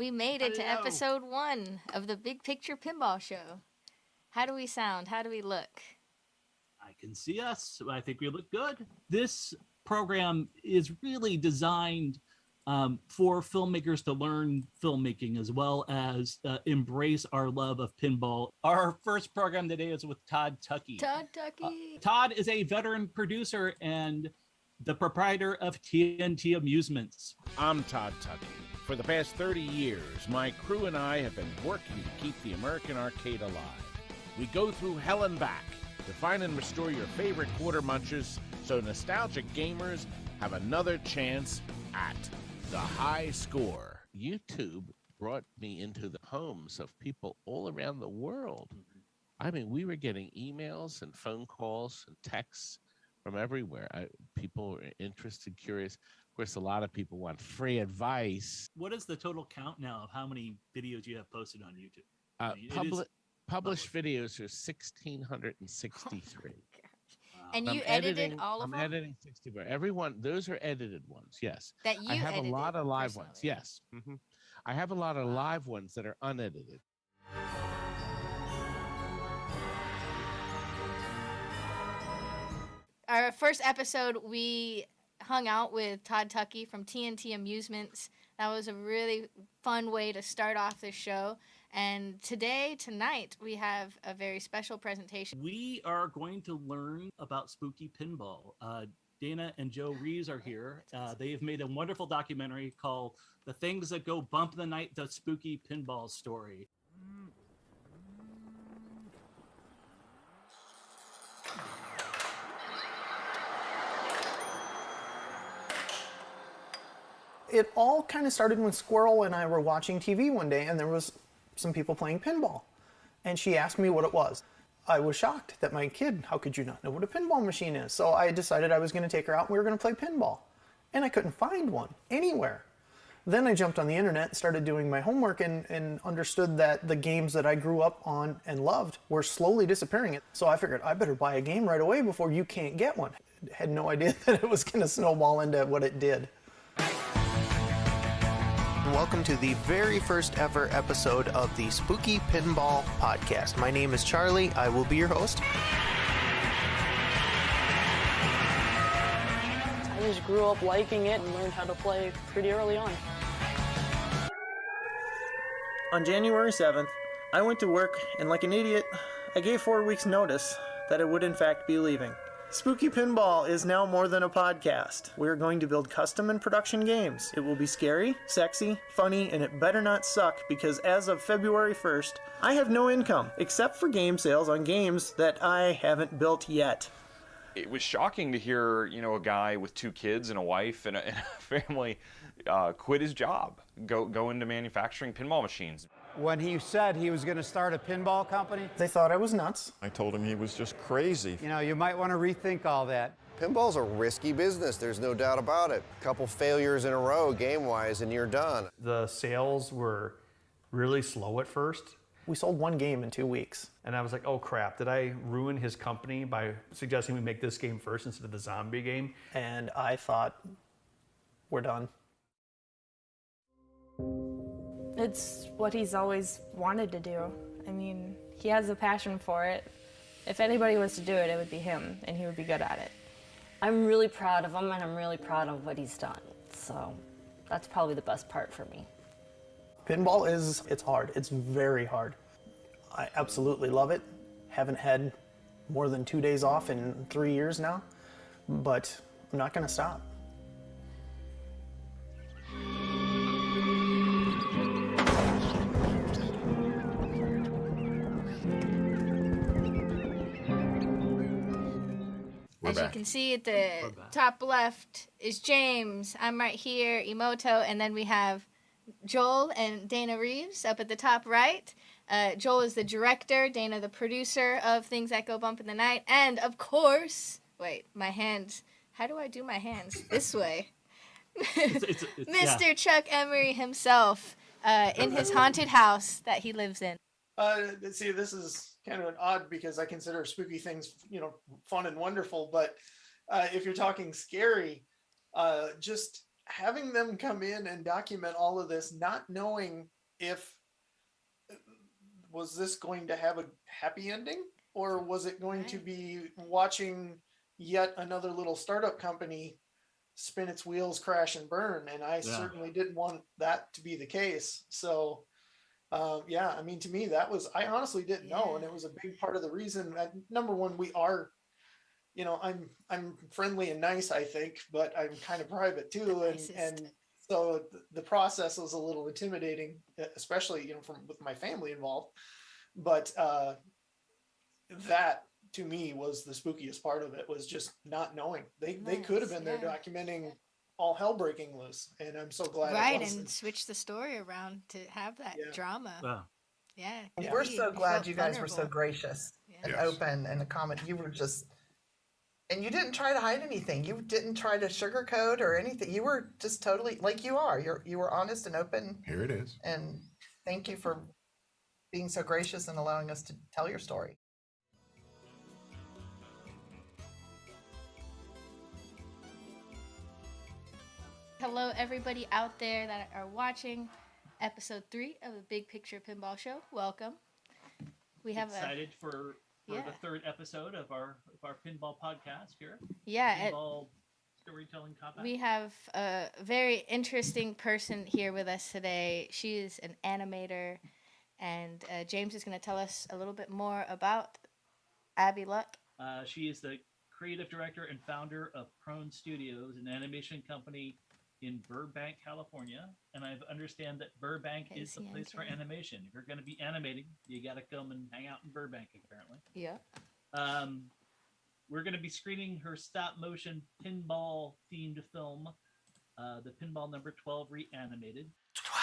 we made it to episode 1 of the Big Picture Pinball Show. How do we sound? How do we look? I can see us. I think we look good. This program is really designed for filmmakers to learn filmmaking as well as embrace our love of pinball. Our first program today is with Todd Tuckey. Todd Tuckey. Todd is a veteran producer and the proprietor of TNT Amusements. I'm Todd Tuckey. For the past 30 years, my crew and I have been working to keep the American arcade alive. We go through hell and back to find and restore your favorite quarter munchers so nostalgic gamers have another chance at the high score. YouTube brought me into the homes of people all around the world. I mean, we were getting emails and phone calls and texts from everywhere. People were interested, curious. Of course, a lot of people want free advice. What is the total count now of how many videos you have posted on YouTube? Published videos are 1,663. Oh, and you edited all of them? I'm editing 64. Everyone, those are edited ones, yes. That you I have edited a lot of live personally. ones, yes. I have a lot of live ones that are unedited. Our first episode, we hung out with Todd Tuckey from TNT Amusements. That was a really fun way to start off this show. And tonight, we have a very special presentation. We are going to learn about spooky pinball. Dana and Joe Reeves are here. They have made a wonderful documentary called The Things That Go Bump in the Night, The Spooky Pinball Story. It all kind of started when Squirrel and I were watching TV one day, and there was some people playing pinball. And she asked me what it was. I was shocked that my kid, how could you not know what a pinball machine is? So I decided I was going to take her out and we were going to play pinball. And I couldn't find one anywhere. Then I jumped on the internet and started doing my homework and understood that the games that I grew up on and loved were slowly disappearing. So I figured I better buy a game right away before you can't get one. Had no idea that it was going to snowball into what it did. Welcome to the very first ever episode of the Spooky Pinball Podcast. My name is Charlie. I will be your host. I just grew up liking it and learned how to play pretty early on. On January 7th, I went to work and like an idiot, I gave 4 weeks notice that I would in fact be leaving. Spooky Pinball is now more than a podcast. We're going to build custom and production games. It will be scary, sexy, funny, and it better not suck because as of February 1st, I have no income except for game sales on games that I haven't built yet. It was shocking to hear, a guy with 2 kids and a wife and a family quit his job, go into manufacturing pinball machines. When he said he was going to start a pinball company, They thought I was nuts. I told him he was just crazy. you might want to rethink all that. Pinball's a risky business, there's no doubt about it. A couple failures in a row game-wise and you're done. The sales were really slow at first. We sold one game in 2 weeks. And I was like, oh crap, did I ruin his company by suggesting we make this game first instead of the zombie game? And I thought, we're done. It's what he's always wanted to do. I mean, he has a passion for it. If anybody was to do it, it would be him, and he would be good at it. I'm really proud of him, and I'm really proud of what he's done. So that's probably the best part for me. Pinball it's hard. It's very hard. I absolutely love it. Haven't had more than 2 days off in 3 years now, but I'm not gonna stop. As you can see at the top left is James. I'm right here, Emoto, and then we have Joel and Dana Reeves up at the top right. Joel is the director, Dana the producer of Things That Go Bump in the Night, and of course, wait, my hands. How do I do my hands? This way. Mr. Chuck Emery himself in his haunted house that he lives in. See, this is kind of odd because I consider spooky things, fun and wonderful. But if you're talking scary, just having them come in and document all of this, not knowing if was this going to have a happy ending, or was it going to be watching yet another little startup company spin its wheels, crash and burn? And I certainly didn't want that to be the case. So I mean, to me, I honestly didn't know. And it was a big part of the reason that, number one, we are, I'm friendly and nice, I think, but I'm kind of private too. And so the process was a little intimidating, especially, with my family involved. But that to me was the spookiest part of it, was just not knowing. They could have been there documenting all hell breaking loose, and I'm so glad it wasn't. And switch the story around to have that drama. We're so glad you guys were so gracious and open and accommodating. You were just, and you didn't try to hide anything. You didn't try to sugarcoat or anything. You were just totally like you are. You were honest and open. Here it is. And thank you for being so gracious and allowing us to tell your story. Hello, everybody out there that are watching episode 3 of the Big Picture Pinball Show. Welcome. We have excited for the third episode of our pinball podcast here. Pinball storytelling combat. We have a very interesting person here with us today. She is an animator, and James is going to tell us a little bit more about Abby Luck. She is the creative director and founder of Prone Studios, an animation company in Burbank, California, and I understand that Burbank is the place for animation. If you're going to be animating, you got to come and hang out in Burbank, apparently. Yeah. We're going to be screening her stop-motion pinball themed film, the Pinball number 12 Reanimated. 12.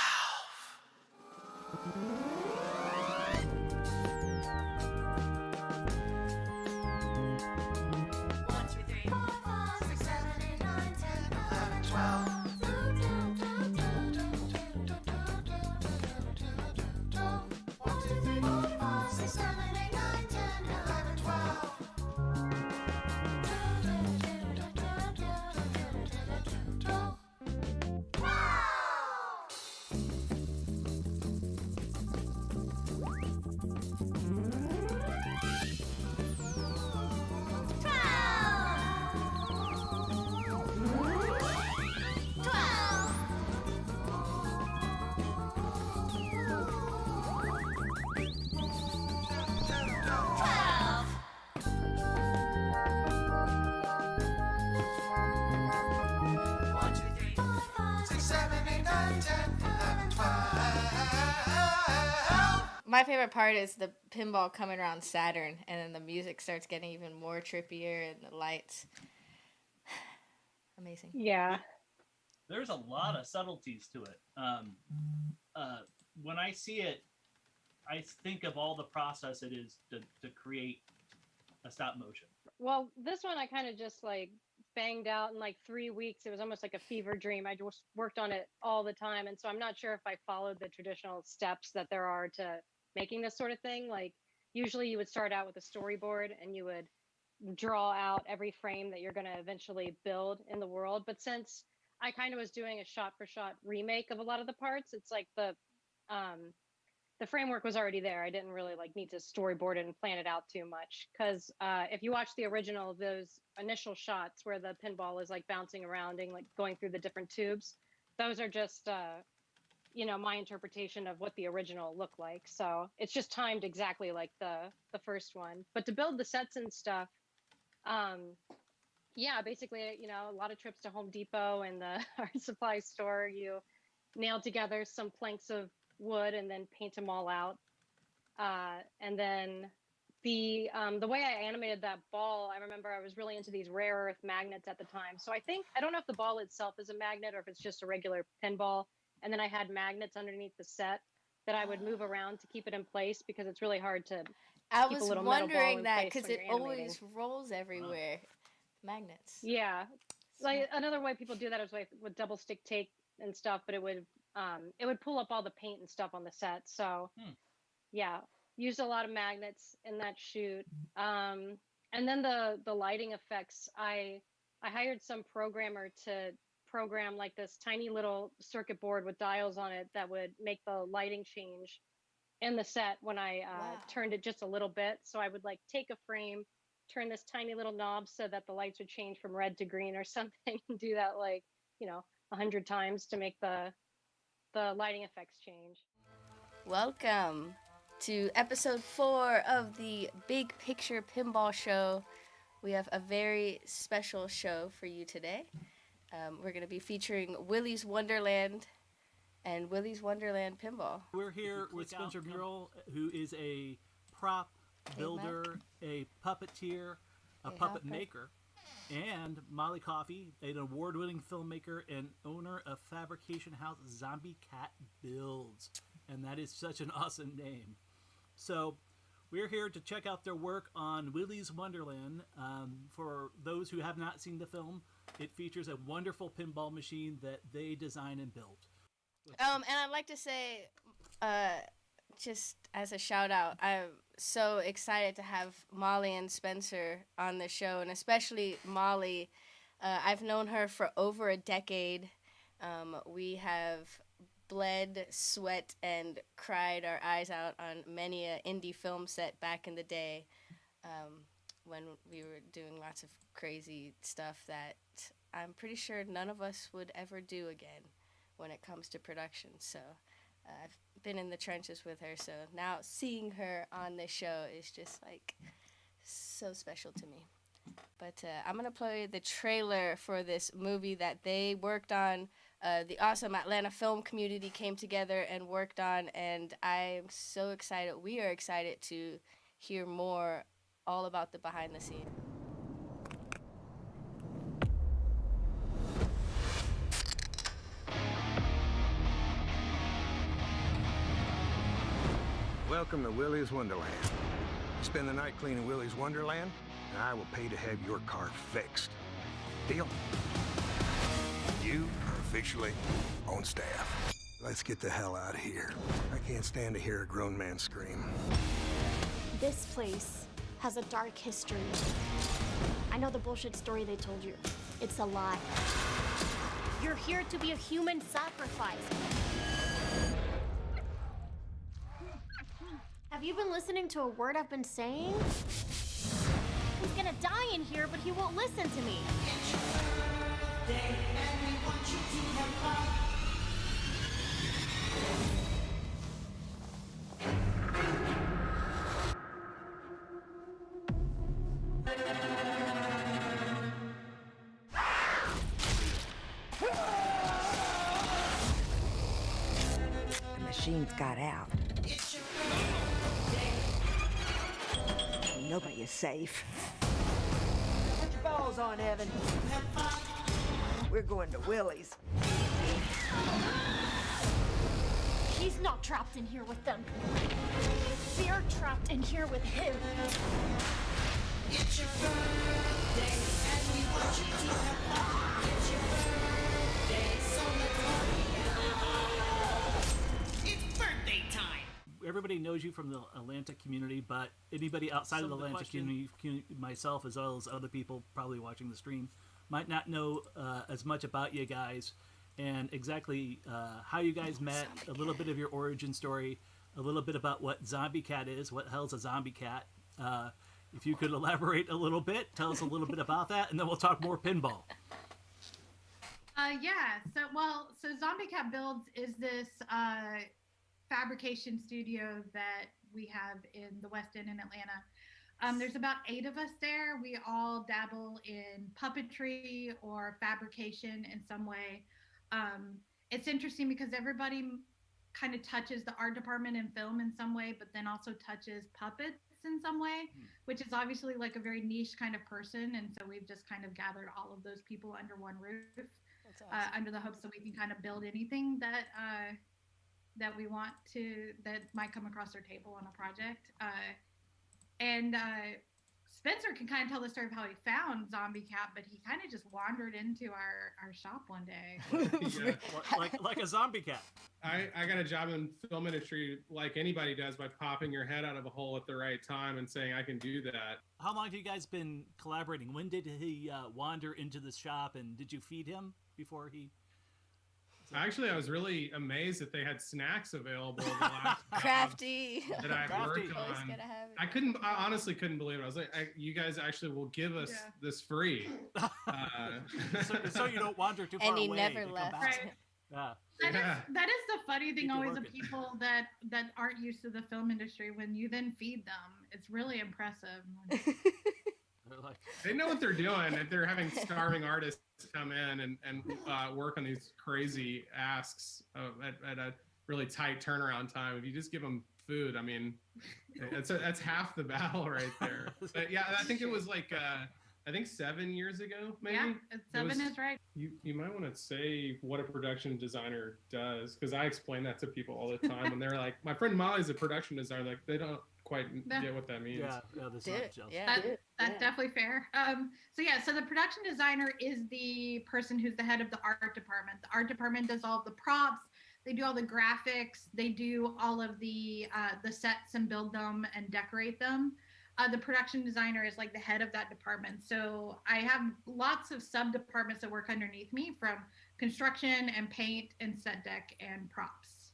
My favorite part is the pinball coming around Saturn, and then the music starts getting even more trippier, and the lights. Amazing. Yeah. There's a lot of subtleties to it. When I see it, I think of all the process it is to create a stop motion. Well, this one I kind of just like banged out in like 3 weeks. It was almost like a fever dream. I just worked on it all the time. And so I'm not sure if I followed the traditional steps that there are to making this sort of thing. Like usually you would start out with a storyboard and you would draw out every frame that you're going to eventually build in the world. But since I kind of was doing a shot for shot remake of a lot of the parts, it's like the framework was already there. I didn't really like need to storyboard it and plan it out too much. Cause if you watch the original, those initial shots where the pinball is like bouncing around and like going through the different tubes, those are just, my interpretation of what the original looked like. So it's just timed exactly like the first one. But to build the sets and stuff, basically, a lot of trips to Home Depot and the art supply store. You nail together some planks of wood and then paint them all out. And then the way I animated that ball, I remember I was really into these rare earth magnets at the time. So I don't know if the ball itself is a magnet or if it's just a regular pinball. And then I had magnets underneath the set that I would move around to keep it in place because it's really hard to keep a little metal ball in place. I was wondering that because it always rolls everywhere. Magnets. Yeah. Like another way people do that is with double stick tape and stuff, but it would pull up all the paint and stuff on the set. So used a lot of magnets in that shoot. And then the lighting effects, I hired some programmer to program like this tiny little circuit board with dials on it that would make the lighting change in the set when I turned it just a little bit. So I would like take a frame, turn this tiny little knob so that the lights would change from red to green or something, and do that like, 100 times to make the lighting effects change. Welcome to episode 4 of the Big Picture Pinball Show. We have a very special show for you today. We're going to be featuring Willy's Wonderland and Willy's Wonderland Pinball. We're here with Spencer Murrell, who is a prop builder, a puppeteer, a puppet maker, and Molly Coffey, an award-winning filmmaker and owner of fabrication house Zombie Cat Builds. And that is such an awesome name. So we're here to check out their work on Willy's Wonderland. For those who have not seen the film, it features a wonderful pinball machine that they designed and built. And I'd like to say, just as a shout out, I'm so excited to have Molly and Spencer on the show, and especially Molly. I've known her for over a decade. We have bled, sweat, and cried our eyes out on many an indie film set back in the day, when we were doing lots of crazy stuff that I'm pretty sure none of us would ever do again when it comes to production. So I've been in the trenches with her, so now seeing her on this show is just like so special to me. But I'm going to play the trailer for this movie that they worked on. The awesome Atlanta film community came together and worked on, and I'm so excited. We are excited to hear more all about the behind the scenes. Welcome to Willy's Wonderland. Spend the night cleaning Willy's Wonderland, and I will pay to have your car fixed. Deal? You are officially on staff. Let's get the hell out of here. I can't stand to hear a grown man scream. This place has a dark history. I know the bullshit story they told you. It's a lie. You're here to be a human sacrifice. Have you been listening to a word I've been saying? He's gonna die in here, but he won't listen to me. The machines got out. Nobody is safe. Put your balls on, Evan. We're going to Willy's. He's not trapped in here with them. They're trapped in here with him. It's your birthday, and we want you to have fun. It's your birthday, so let's party. It's birthday time. Everybody knows you from the Atlanta community, but anybody outside of the Atlanta community, myself as well as other people probably watching the stream, might not know as much about you guys and exactly how you guys met, a little bit of your origin story, a little bit about what Zombie Cat is, what the hell's a Zombie Cat. If you could elaborate a little bit, tell us a little bit about that, and then we'll talk more pinball. So Zombie Cat Builds is this fabrication studio that we have in the West End in Atlanta. There's about 8 of us there. We all dabble in puppetry or fabrication in some way. It's interesting because everybody kind of touches the art department in film in some way, but then also touches puppets in some way, which is obviously like a very niche kind of person. And so we've just kind of gathered all of those people under one roof, under the hopes that we can kind of build anything that that we want to, that might come across our table on a project. And Spencer can kind of tell the story of how he found Zombie Cat, but he kind of just wandered into our shop one day. Yeah, like a zombie cat. I got a job in film industry like anybody does by popping your head out of a hole at the right time and saying, I can do that. How long have you guys been collaborating? When did he wander into the shop, and did you feed him before he. Actually, I was really amazed that they had snacks available. The last Crafty. that I worked Always on. gotta have it. I honestly couldn't believe it. I was like, you guys actually will give us this free. So you don't wander too far And he away. never to come left. back. Right. Yeah. That is the funny thing Keep it always of working. people that aren't used to the film industry. When you then feed them, it's really impressive. They know what they're doing. If they're having starving artists come in and work on these crazy asks at a really tight turnaround time, if you just give them food, I mean, that's half the battle right there. But yeah, I think it was like I think 7 years ago, maybe. Yeah, seven is right. You might want to say what a production designer does, because I explain that to people all the time, and they're like, my friend Molly's a production designer. Like, they don't quite get what that means. That's definitely fair. So the production designer is the person who's the head of the art department. The art department does all of the props. They do all the graphics. They do all of the sets and build them and decorate them. The production designer is like the head of that department. So I have lots of sub departments that work underneath me, from construction and paint and set deck and props.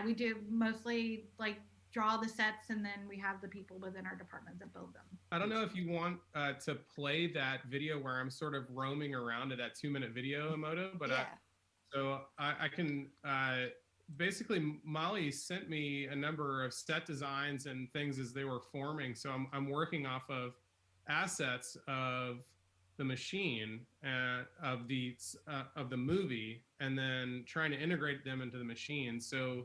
We do mostly like draw the sets, and then we have the people within our department that build them. I don't know if you want to play that video where I'm sort of roaming around to that 2-minute video, Emoto, but I can. Basically, Molly sent me a number of set designs and things as they were forming. So I'm working off of assets of the machine of the movie, and then trying to integrate them into the machine. So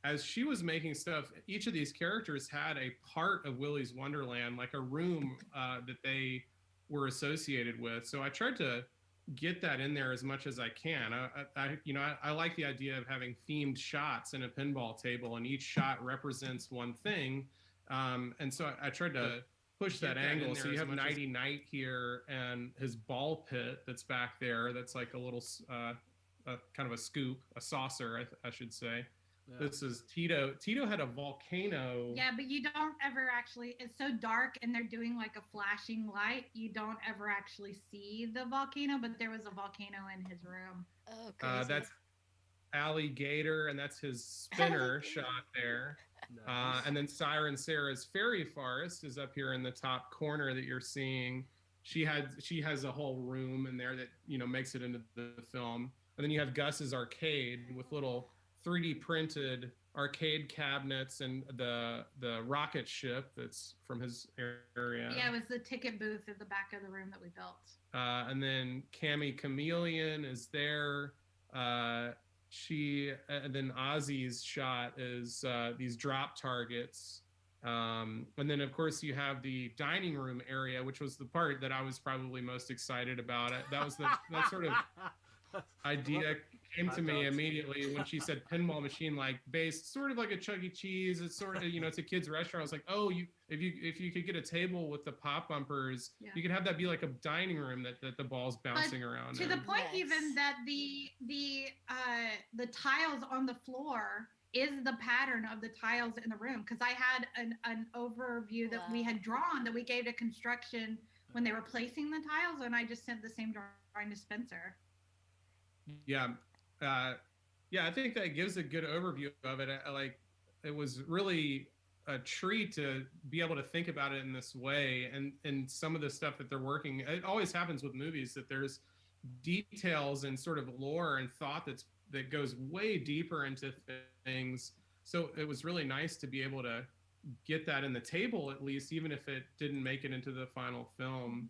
as she was making stuff, each of these characters had a part of Willy's Wonderland, like a room that they were associated with. So I tried to get that in there as much as I can. I like the idea of having themed shots in a pinball table, and each shot represents one thing. And so I tried to push that angle. So you have Nighty Night here, and his ball pit that's back there. That's like a little kind of a scoop, a saucer, I should say. Yeah. This is Tito. Tito had a volcano. Yeah, but you don't ever actually, it's so dark and they're doing like a flashing light. You don't ever actually see the volcano, but there was a volcano in his room. Oh, crazy. That's Alligator, and that's his spinner shot there. Nice. And then Siren Sarah's Fairy Forest is up here in the top corner that you're seeing. She has a whole room in there that, makes it into the film. And then you have Gus's arcade with little 3D printed arcade cabinets and the rocket ship that's from his area. Yeah, it was the ticket booth at the back of the room that we built. And then Cammy Chameleon is there. And then Ozzy's shot is these drop targets. And then of course you have the dining room area, which was the part that I was probably most excited about. That was that sort of idea came to me immediately when she said pinball machine, like based sort of like a Chuck E. Cheese. It's sort of, it's a kid's restaurant. I was like, oh, if you could get a table with the pop bumpers, you could have that be like a dining room that the ball's bouncing around. To the point even that the tiles on the floor is the pattern of the tiles in the room, because I had an overview that we had drawn that we gave to construction when they were placing the tiles, and I just sent the same drawing to Spencer. Yeah. I think that gives a good overview of it. It was really a treat to be able to think about it in this way, and some of the stuff that they're working. It always happens with movies that there's details and sort of lore and thought that goes way deeper into things. So it was really nice to be able to get that in the table, at least, even if it didn't make it into the final film.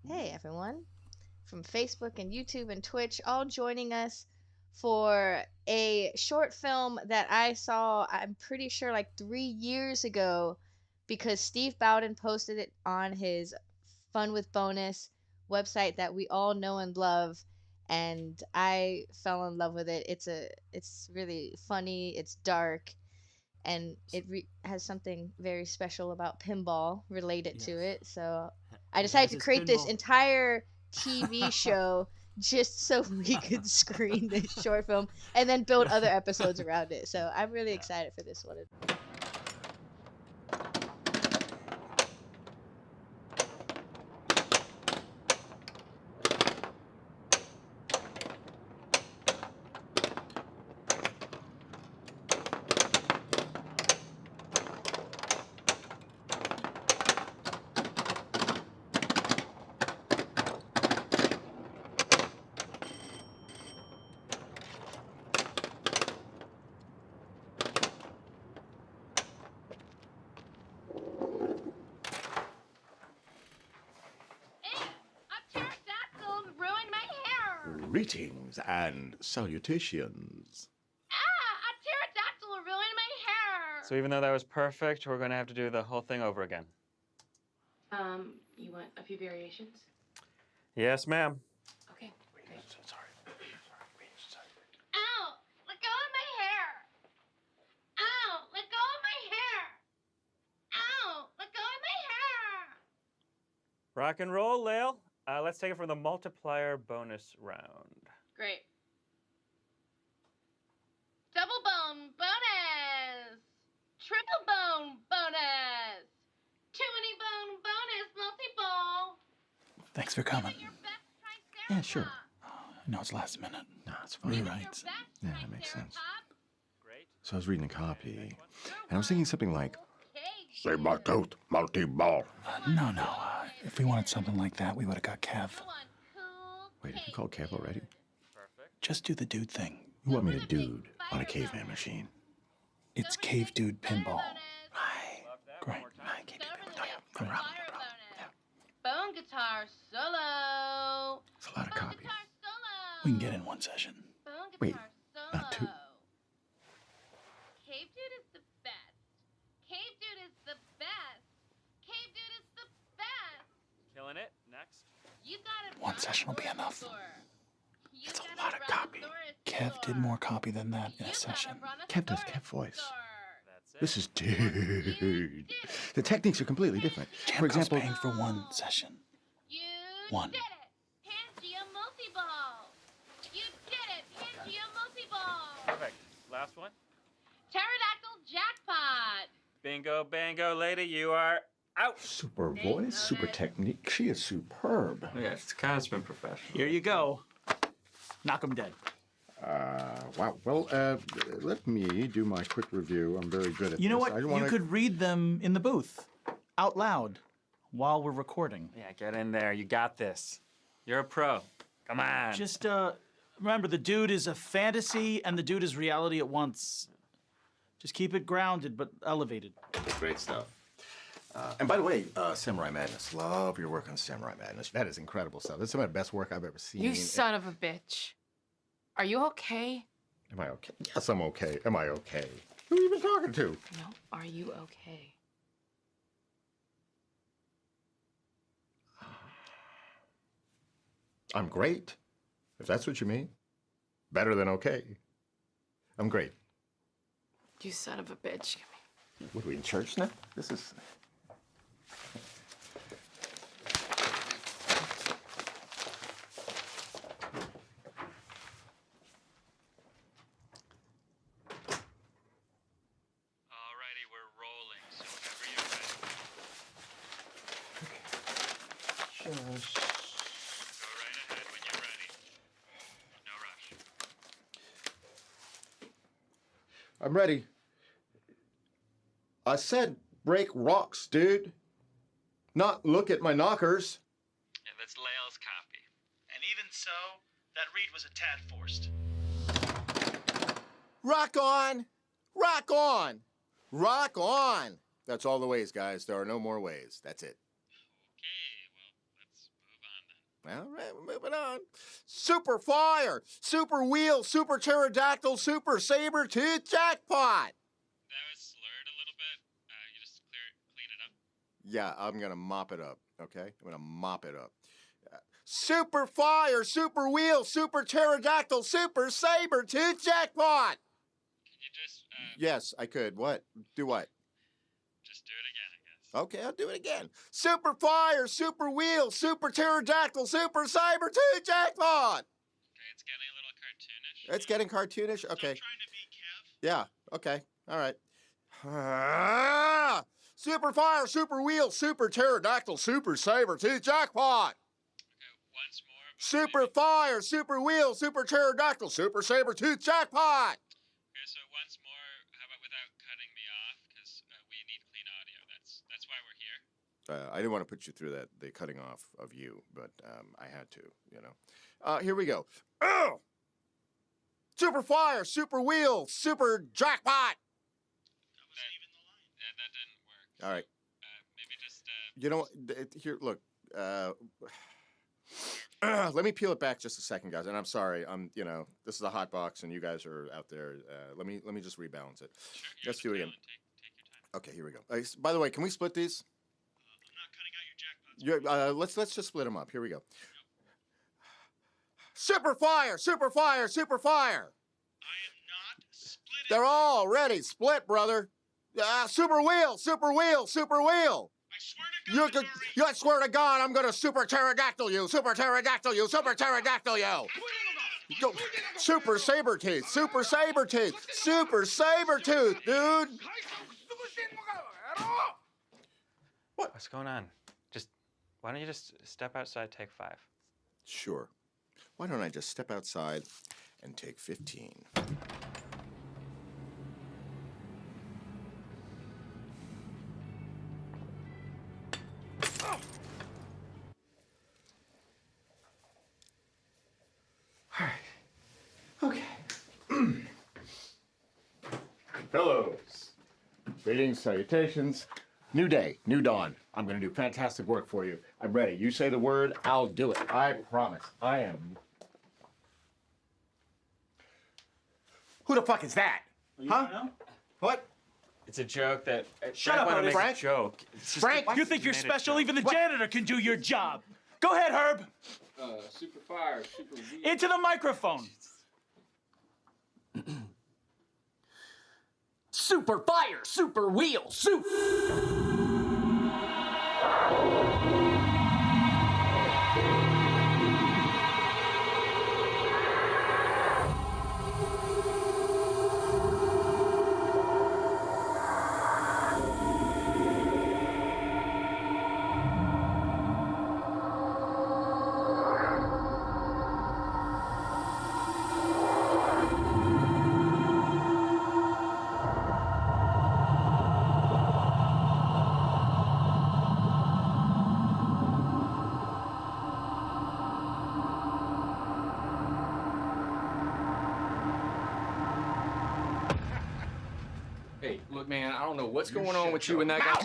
Hey everyone, from Facebook and YouTube and Twitch, all joining us for a short film that I saw, I'm pretty sure like 3 years ago, because Steve Bowden posted it on his Fun with Bonus website that we all know and love, and I fell in love with it. It's really funny, it's dark, and it has something very special about pinball related to it. So I decided to create this entire TV show just so we could screen this short film and then build other episodes around it. So I'm really excited for this one. Greetings and salutations. A pterodactyl ruined my hair. So even though that was perfect, we're going to have to do the whole thing over again. You want a few variations? Yes, ma'am. Okay. Sorry. Ow! Let go of my hair. Ow! Let go of my hair. Ow! Let go of my hair. Rock and roll, Lael. Let's take it from the multiplier bonus round. Great. Double bone bonus. Triple bone bonus. 20 bone bonus multi-ball. Thanks for coming. Yeah, sure. I know it's last minute. No, it's fine. Rewrites. Yeah, that makes sense. So I was reading a copy, and I was thinking something like, Saber-tooth multi-ball. No. If we wanted something like that, we would have got Kev. Wait, have you called Kev already? Just do the dude thing. You want me to dude on a caveman machine? It's Cave Dude Pinball. Great. Bone guitar solo. It's a lot of copy. We can get in one session. Wait, not two. Cave Dude is the best. Cave Dude is the best. Cave Dude is the best. Killing it. Next. You got it. One session will be enough. It's a lot of copy. Kev did more copy than that in a session. Kev does Kev voice. This is dude. The techniques are completely different. For example, paying for one session. One. Did it. Pangea multi-ball. You did it. Pangea multi-ball. Perfect. Last one. Pterodactyl jackpot. Bingo, bango, lady, you are out. Super voice, super technique. She is superb. Yeah, it's kind of been professional. Here you go. Knock him dead. Wow. Well, let me do my quick review. I'm very good at You know this. what? You could read them in the booth, out loud, while we're recording. Yeah, get in there. You got this. You're a pro. Come on. Just remember, the dude is a fantasy and the dude is reality at once. Just keep it grounded but elevated. Great stuff. And by the way, Samurai Madness. Love your work on Samurai Madness. That is incredible stuff. That's some of the best work I've ever seen. You son of a bitch. Are you okay? Am I okay? Yes, I'm okay. Am I okay? Who have you been talking to? No, are you okay? I'm great, if that's what you mean. Better than okay. I'm great. You son of a bitch. What, are we in church now? This is... I'm ready. I said break rocks, dude. Not look at my knockers. Yeah, that's Lael's copy. And even so, that read was a tad forced. Rock on! Rock on! Rock on! That's all the ways, guys. There are no more ways. That's it. All right, we're moving on. Super fire, super wheel, super pterodactyl, super saber tooth jackpot. That was slurred a little bit. You just clean it up. Yeah, I'm gonna mop it up. Okay, I'm gonna mop it up. Super fire, super wheel, super pterodactyl, super saber tooth jackpot. Can you just? Yes, I could. What? Do what? Just do it again, I guess. Okay, I'll do it again. Super Fire, Super Wheel, Super Pterodactyl, Super Saber-Tooth Jackpot! Okay, it's getting a little cartoonish. It's getting cartoonish? Okay. Stop trying to be Kev. Yeah, okay, all right. Super Fire, Super Wheel, Super Pterodactyl, Super Saber-Tooth Jackpot! Okay, once more. Super Fire, Super Wheel, Super Pterodactyl, Super Saber-Tooth Jackpot! Okay, so once more, how about without cutting me off? Because we need clean audio. That's why we're here. I didn't want to put you through the cutting off of you, but I had to, you know. Here we go. Oh! Super Fire, Super Wheel, Super Jackpot! That didn't work. All right. Maybe just. You know what? Here, look. Let me peel it back just a second, guys. And I'm sorry. You know, this is a hot box, and you guys are out there. Let me just rebalance it. Sure, Let's do it again. Take your time. Okay, here we go. By the way, can we split these? I'm not cutting out your jackpots. Let's just split them up. Here we go. Super Fire, Super Fire, Super Fire. I am not splitting. They're already split, brother. Super Wheel, Super Wheel, Super Wheel. I swear to God, I swear to God, I'm gonna Super Pterodactyl you, Super Pterodactyl you, Super Pterodactyl you. Go, Super Saber-Tooth, Super Saber-Tooth, Super Saber-Tooth, dude. What's going on? Why don't you just step outside, take 5? Sure. Why don't I just step outside and take 15? Okay. Fellows, greetings, salutations. New day, new dawn. I'm gonna do fantastic work for you. I'm ready. You say the word, I'll do it. I promise. I am. Who the fuck is that? Huh? What? It's a joke that. Shut up, Otis. Frank. Joke. Frank, You think you're Made a special? joke. Even the janitor can do your job. Go ahead, Herb. Super Fire, Super Wheel. Into the microphone. Super Fire, Super Wheel, Super. Hey, look, man, I don't know what's going on with you and that guy.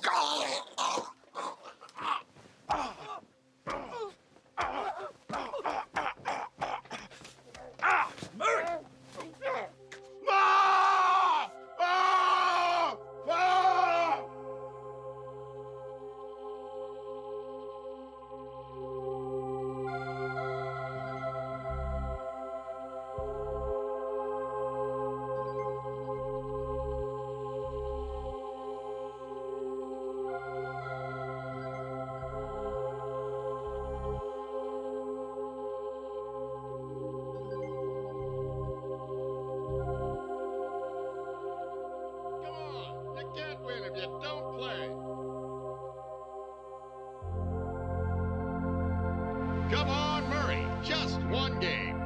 Come on, Murray. Just one game.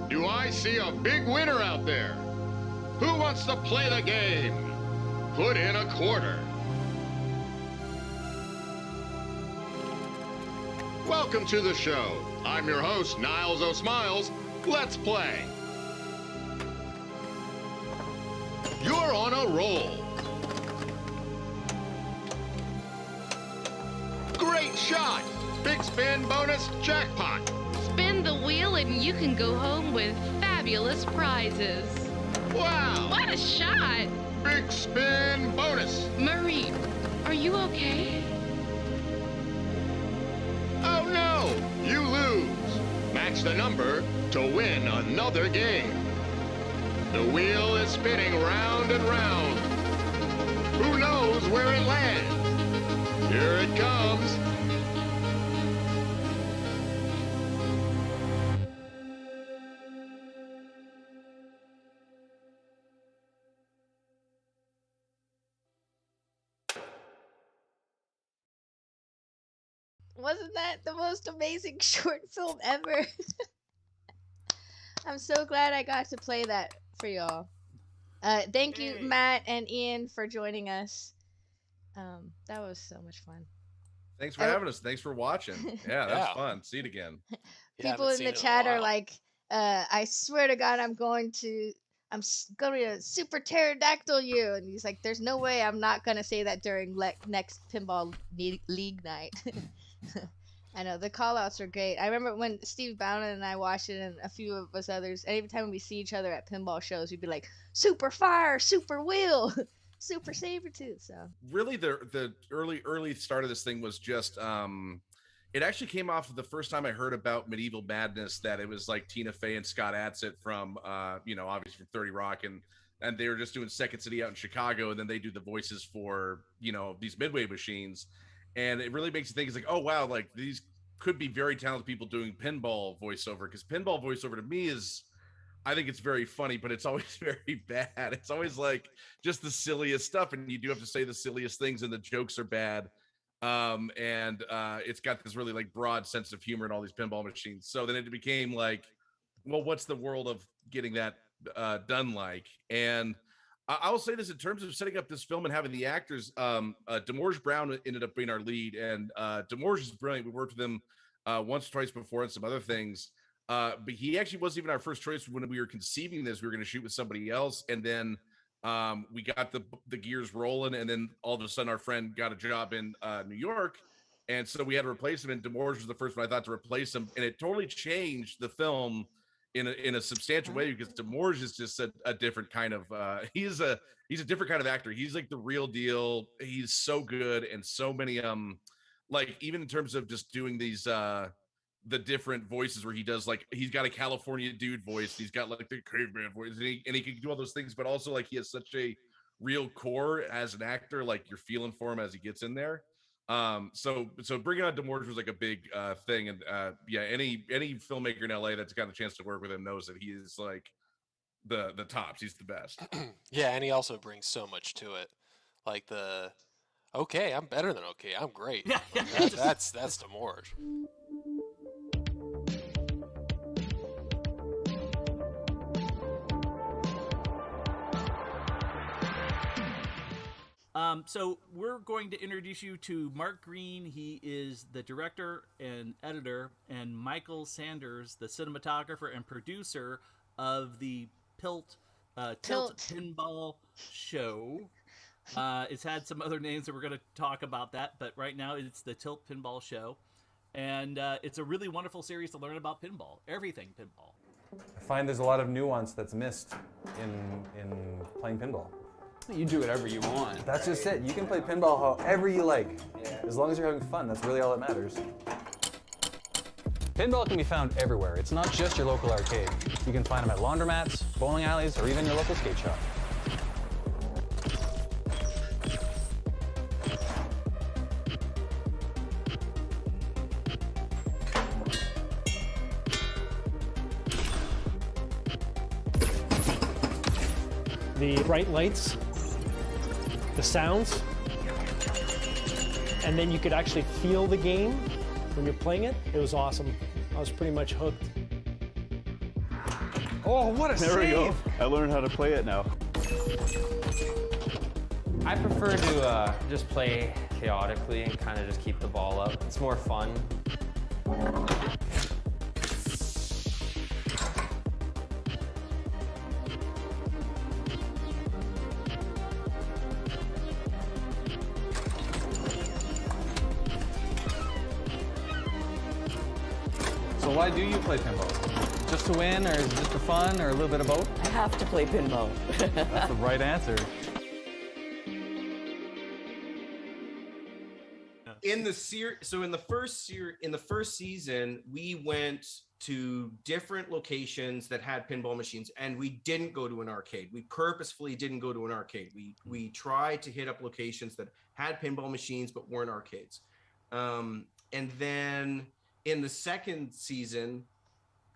Do I see a big winner out there? Who wants to play the game? Put in a quarter. Welcome to the show. I'm your host, Niles O'Smiles. Let's play. You're on a roll. Great shot. Big spin bonus jackpot. Spin the wheel and you can go home with fabulous prizes. Wow. What a shot. Big spin bonus. Marie, are you okay? Oh no. the number to win another game. The wheel is spinning round and round. Who knows where it lands? Here it comes. Wasn't that the most amazing short film ever? I'm so glad I got to play that for y'all. Thank you, Matt and Ian, for joining us. That was so much fun. Thanks for having us. Thanks for watching. Yeah, that's fun. See it again. People in the chat are like, I swear to God, I'm going to super pterodactyl you. And he's like, there's no way I'm not going to say that during next Pinball League night. I know, the call-outs are great. I remember when Steve Bowden and I watched it, and a few of us others, every time we see each other at pinball shows, we'd be like, super fire, super wheel, super saber-tooth. So really, the early start of this thing was just it actually came off of the first time I heard about Medieval Madness, that it was like Tina Fey and Scott Adsit from obviously from 30 Rock, and they were just doing Second City out in Chicago, and then they do the voices for these Midway machines. And it really makes you think, it's like, oh, wow, like these could be very talented people doing pinball voiceover, because pinball voiceover to me I think it's very funny, but it's always very bad. It's always like just the silliest stuff, and you do have to say the silliest things, and the jokes are bad. It's got this really like broad sense of humor in all these pinball machines. So then it became like, well, what's the world of getting that done like? And I will say this, in terms of setting up this film and having the actors, Demorge Brown ended up being our lead, and Demorge is brilliant. We worked with him once or twice before and some other things, but he actually wasn't even our first choice when we were conceiving this. We were going to shoot with somebody else, and then we got the gears rolling, and then all of a sudden our friend got a job in New York, and so we had to replace him, and Demorge was the first one I thought to replace him, and it totally changed the film in a substantial way, because Demorge is just a different kind of he's a different kind of actor. He's like the real deal. He's so good, and so many like, even in terms of just doing these the different voices, where he does, like, he's got a California dude voice, he's got like the caveman voice, and he can do all those things, but also like he has such a real core as an actor, like you're feeling for him as he gets in there. So bringing on Demorge was like a big thing, and any filmmaker in LA that's got a chance to work with him knows that he is like the tops. He's the best. Yeah, and he also brings so much to it, like okay, I'm better than okay, I'm great. Like that's Demorge. So we're going to introduce you to Mark Green. He is the director and editor, and Michael Sanders, the cinematographer and producer of the Tilt Pinball show. It's had some other names that we're going to talk about that, but right now it's the Tilt Pinball show. And it's a really wonderful series to learn about pinball, everything pinball. I find there's a lot of nuance that's missed in playing pinball. You do whatever you want. That's just it. You can play pinball however you like, as long as you're having fun. That's really all that matters. Pinball can be found everywhere. It's not just your local arcade. You can find them at laundromats, bowling alleys, or even your local skate shop. The bright lights, the sounds, and then you could actually feel the game when you're playing it. It was awesome. I was pretty much hooked. Oh, what a save! There we go. I learned how to play it now. I prefer to just play chaotically and kind of just keep the ball up. It's more fun. So why do you play pinball? Just to win, or is it just for fun, or a little bit of both? I have to play pinball. That's the right answer. In the first season, we went to different locations that had pinball machines, and we didn't go to an arcade. We purposefully didn't go to an arcade. We tried to hit up locations that had pinball machines but weren't arcades. And then in the second season,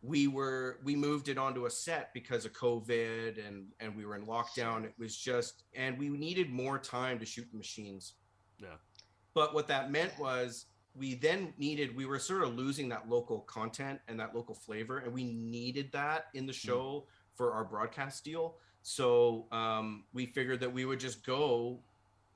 we moved it onto a set because of COVID and we were in lockdown. It was just, and we needed more time to shoot the machines. Yeah. But what that meant was we were sort of losing that local content and that local flavor, and we needed that in the show for our broadcast deal. So we figured that we would just go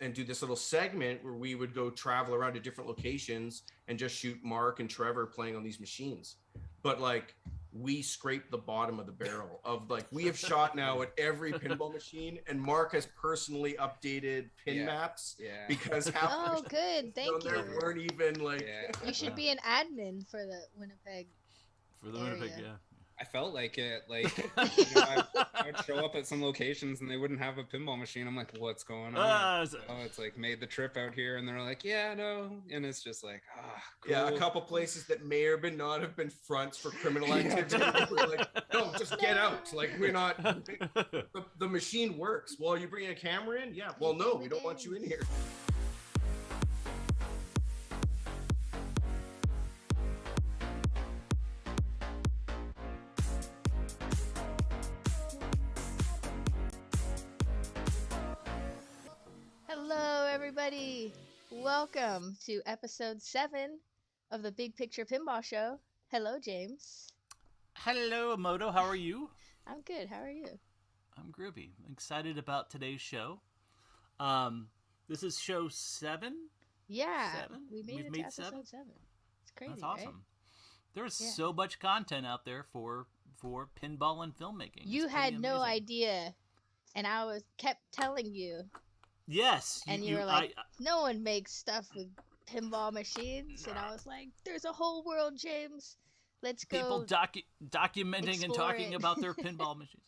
and do this little segment where we would go travel around to different locations and just shoot Mark and Trevor playing on these machines. But like, we scraped the bottom of the barrel of like, we have shot now at every pinball machine, and Mark has personally updated pin maps because half good, thank you. there weren't even like. You should be an admin for the Winnipeg. Winnipeg, yeah. I felt like it. Like, you know, I would show up at some locations and they wouldn't have a pinball machine. I'm like, what's going on? It's like, made the trip out here, and they're like, yeah, no, and it's just like, cool. Yeah, a couple places that may or may not have been fronts for criminal activity. We're like, no, just get out. Like, we're not. The machine works. Well, you bringing a camera in? Yeah. Well, no, we don't want you in here. Hello, everybody. Welcome to episode 7 of the Big Picture Pinball Show. Hello, James. Hello, Emoto. How are you? I'm good. How are you? I'm groovy. I'm excited about today's show. This is show 7? Yeah. 7? We've made episode 7. It's crazy. That's awesome. Right? There's so much content out there for pinball and filmmaking. You had no idea, and I kept telling you. Yes. And you were like, no one makes stuff with pinball machines. And I was like, there's a whole world, James. Let's go. People documenting and talking about their pinball machines.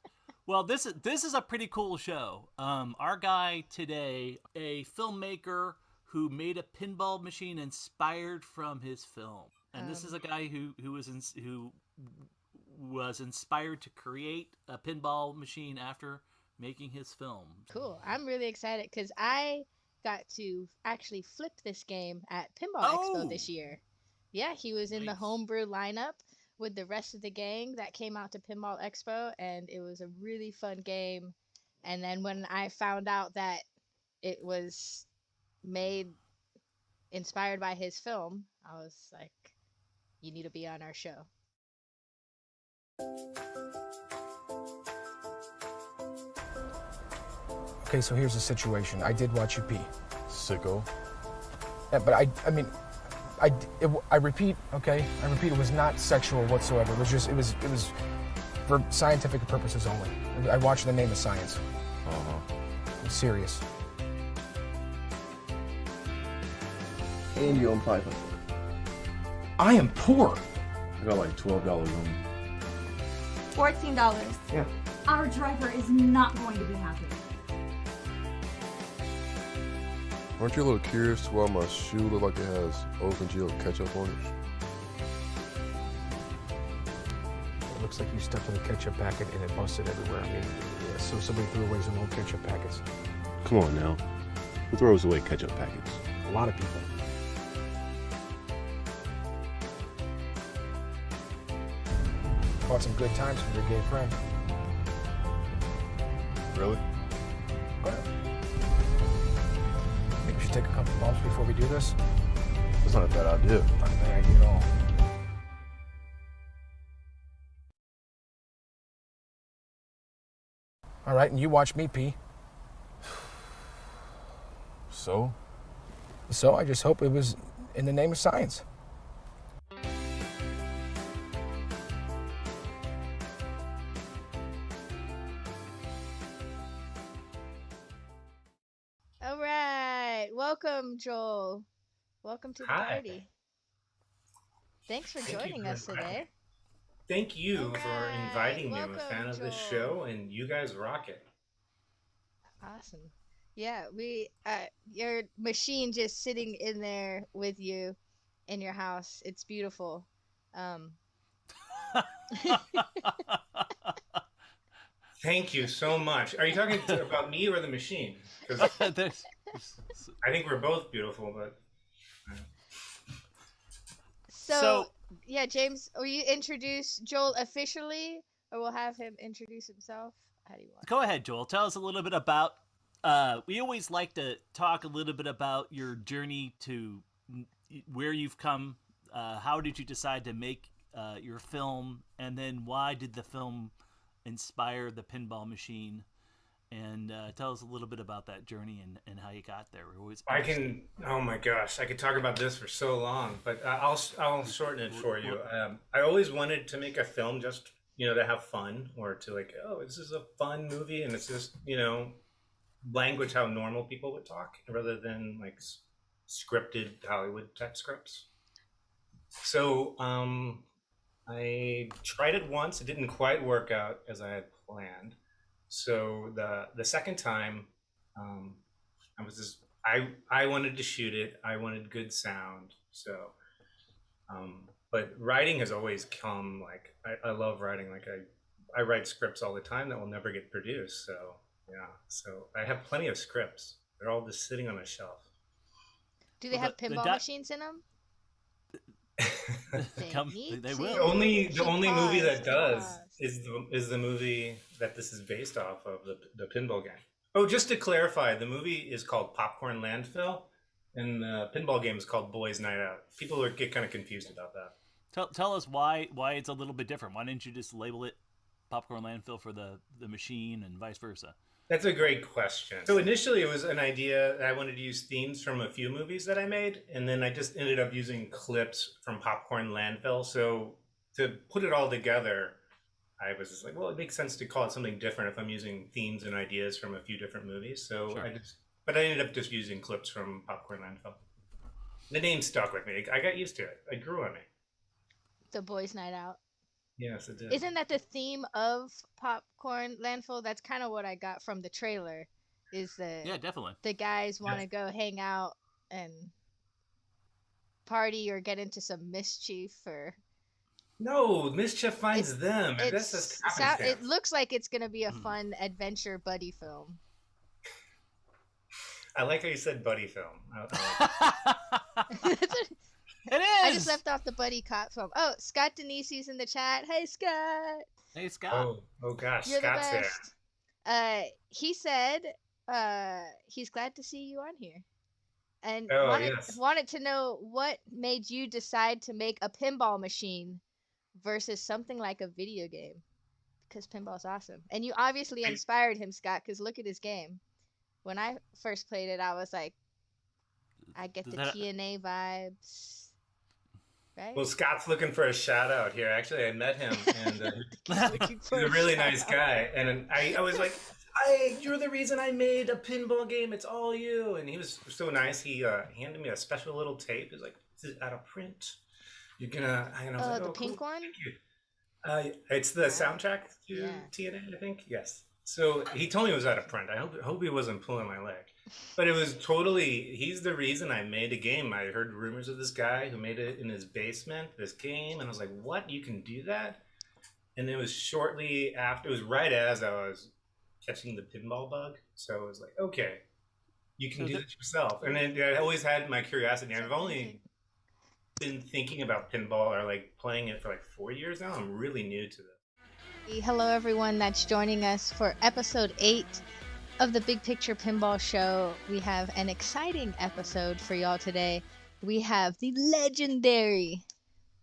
Well, this is a pretty cool show. Our guy today, a filmmaker who made a pinball machine inspired from his film. And this is a guy who was inspired to create a pinball machine after making his film. Cool. I'm really excited because I got to actually flip this game at Pinball Expo this year. Yeah, he was in the homebrew lineup with the rest of the gang that came out to Pinball Expo, and it was a really fun game. And then when I found out that it was made inspired by his film, I was like, you need to be on our show. Okay, so here's the situation. I did watch you pee. Sicko. Yeah, but I repeat, okay? I repeat, it was not sexual whatsoever. It was for scientific purposes only. I watched In the Name of Science. I'm serious. And you own 500. I am poor. I got like $12 room. $14. Yeah. Our driver is not going to be happy. Aren't you a little curious to why my shoe look like it has open gel ketchup on it? It looks like you stepped in a ketchup packet and it busted everywhere. I mean, yeah, so somebody threw away some old ketchup packets. Come on now. Who throws away ketchup packets? A lot of people. Bought some good times from your gay friend. Really? Go ahead. Think we should take a couple bumps before we do this? That's not a bad idea. Not a bad idea at all. All right, and you watch me pee. So? So I just hope it was in the name of science. All right. Welcome, Joel. Welcome to the party. Thanks for joining us today. Thank you for inviting me. I'm a Welcome, fan of this Joel. show, and you guys rock it. Awesome. Yeah, your machine just sitting in there with you in your house. It's beautiful. Thank you so much. Are you talking about me or the machine? 'Cause I think we're both beautiful, but. So yeah, James, will you introduce Joel officially, or we'll have him introduce himself? How do you want? Go ahead, Joel. Tell us a little bit about. We always like to talk a little bit about your journey to where you've come. How did you decide to make your film, and then why did the film inspire the pinball machine? And tell us a little bit about that journey and how you got there. We're always Oh my gosh, I could talk about this for so long, but I'll shorten it for you. I always wanted to make a film just, to have fun, or to like, oh, this is a fun movie, and it's just, language how normal people would talk, rather than like scripted Hollywood type scripts. So I tried it once. It didn't quite work out as I had planned. So the second time, I wanted to shoot it. I wanted good sound. So, but writing has always come, like, I love writing. Like I write scripts all the time that will never get produced. So yeah, so I have plenty of scripts. They're all just sitting on a shelf. Do they have pinball machines in them? They will. The only movie that does is the movie that this is based off of, the pinball game. Oh, just to clarify, the movie is called Popcorn Landfill, and the pinball game is called Boys Night Out. People get kind of confused about that. Tell us why it's a little bit different. Why didn't you just label it Popcorn Landfill for the machine and vice versa? That's a great question. So initially it was an idea that I wanted to use themes from a few movies that I made, and then I just ended up using clips from Popcorn Landfill. So to put it all together, I was just like, well, it makes sense to call it something different if I'm using themes and ideas from a few different movies. So Sure. I ended up just using clips from Popcorn Landfill. The name stuck with me. I got used to it. It grew on me. The Boys Night Out. Yes, it did. Isn't that the theme of Popcorn Landfill? That's kind of what I got from the trailer. Yeah, definitely. The guys want to go hang out and party or get into some mischief, or No, mischief finds them. And that's just it looks like it's gonna be a fun adventure buddy film. I like how you said buddy film. It is. I just left off the buddy cop film. Oh, Scott Denisi's in the chat. Hey, Scott. Hey, Scott. Oh gosh, You're Scott's the there. best. He said he's glad to see you on here, and yes. wanted to know what made you decide to make a pinball machine versus something like a video game, because pinball's awesome. And you obviously inspired him, Scott, because look at his game. When I first played it, I was like, I get the TNA vibes. Right? Well, Scott's looking for a shout out here. Actually, I met him, and he's a really nice guy. And I was like, you're the reason I made a pinball game. It's all you. And he was so nice. He handed me a special little tape. He's like, this is out of print. You're gonna. And I was like, the oh, pink cool. one? Thank you. It's the soundtrack to TNA, I think. Yes. So he told me it was out of print. I hope he wasn't pulling my leg. But it was totally, he's the reason I made a game. I heard rumors of this guy who made it in his basement, this game. And I was like, what? You can do that? And it was shortly after, it was right as I was catching the pinball bug. So I was like, okay, you can do it yourself. And then I always had my curiosity. I've only been thinking about pinball or like playing it for like 4 years now. I'm really new to this. Hello, everyone that's joining us for episode 8 of the Big Picture Pinball Show. We have an exciting episode for y'all today. We have the legendary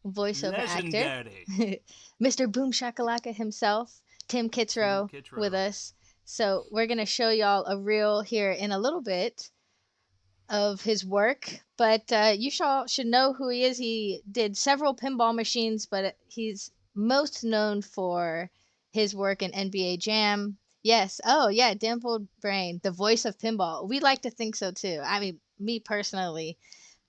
voiceover actor, Mr. Boom Shakalaka himself, Tim Kitzrow, with us. So we're going to show y'all a reel here in a little bit of his work, but you should know who he is. He did several pinball machines, but he's most known for his work in NBA Jam. Yes. Oh, yeah. Dimpled Brain, the voice of pinball. We like to think so, too. I mean, me personally.